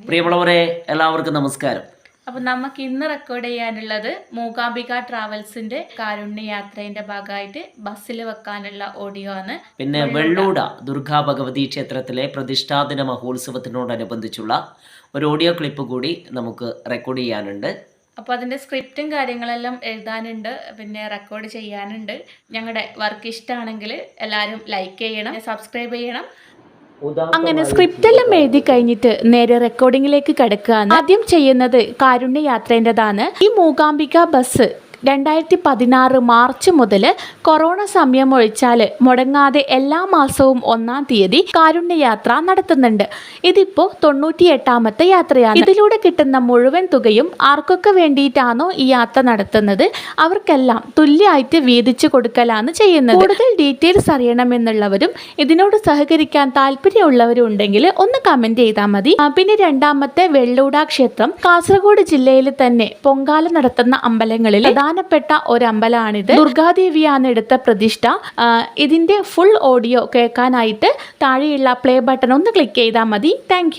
പ്രിയമുള്ളവരെ എല്ലാവർക്കും നമസ്കാരം. അപ്പോൾ നമുക്ക് ഇന്ന് റെക്കോർഡ് ചെയ്യാനുള്ളത് മൂകാംബിക ട്രാവൽസിന്റെ കാരുണ്യയാത്രയുടെ ഭാഗമായിട്ട് ബസ്സിൽ വെക്കാനുള്ള ഓഡിയോ ആണ്. പിന്നെ വെള്ളൂട ദുർഗാ ഭഗവതി ക്ഷേത്രത്തിലെ പ്രതിഷ്ഠാദിന മഹോത്സവത്തിനോടനുബന്ധിച്ചുള്ള ഒരു ഓഡിയോ ക്ലിപ്പ് കൂടി നമുക്ക് റെക്കോർഡ് ചെയ്യാനുണ്ട്. അപ്പോൾ അതിൻ്റെ സ്ക്രിപ്റ്റും കാര്യങ്ങളെല്ലാം എഴുതാനുണ്ട്, പിന്നെ റെക്കോർഡ് ചെയ്യാനുണ്ട്. ഞങ്ങളുടെ വർക്ക് ഇഷ്ടമാണെങ്കിൽ എല്ലാവരും ലൈക്ക് ചെയ്യണം, സബ്സ്ക്രൈബ് ചെയ്യണം. അങ്ങനെ സ്ക്രിപ്റ്റ് എല്ലാം എഴുതി കഴിഞ്ഞിട്ട് നേരെ റെക്കോർഡിങ്ങിലേക്ക് കിടക്കുകയാണ്. ആദ്യം ചെയ്യുന്നത് കാരുണ്യയാത്രേൻ്റെതാണ്. ഈ മൂകാംബിക ബസ് 2016 മാർച്ച് മുതൽ കൊറോണ സമയം ഒഴിച്ചാൽ മുടങ്ങാതെ എല്ലാ മാസവും 1-ാം തീയതി കാരുണ്യയാത്ര നടത്തുന്നുണ്ട്. ഇതിപ്പോൾ 98ാമത്തെ യാത്രയാണ്. ഇതിലൂടെ കിട്ടുന്ന മുഴുവൻ തുകയും ആർക്കൊക്കെ വേണ്ടിയിട്ടാണോ ഈ യാത്ര നടത്തുന്നത് അവർക്കെല്ലാം തുല്യമായിട്ട് വീതിച്ചു കൊടുക്കലാണ് ചെയ്യുന്നത്. കൂടുതൽ ഡീറ്റെയിൽസ് അറിയണമെന്നുള്ളവരും ഇതിനോട് സഹകരിക്കാൻ താല്പര്യമുള്ളവരും ഉണ്ടെങ്കിൽ ഒന്ന് കമൻറ്റ് ചെയ്താൽ മതി. പിന്നെ രണ്ടാമത്തെ വെള്ളൂട ക്ഷേത്രം കാസർഗോഡ് ജില്ലയിൽ തന്നെ പൊങ്കാല നടത്തുന്ന അമ്പലങ്ങളിൽ പ്രധാനപ്പെട്ട ഒരു അമ്പലമാണിത്. ദുർഗാദേവിയാണ് എടുത്ത പ്രതിഷ്ഠ. ഇതിന്റെ ഫുൾ ഓഡിയോ കേൾക്കാനായിട്ട് താഴെയുള്ള പ്ലേ ബട്ടൺ ഒന്ന് ക്ലിക്ക് ചെയ്താൽ മതി. താങ്ക്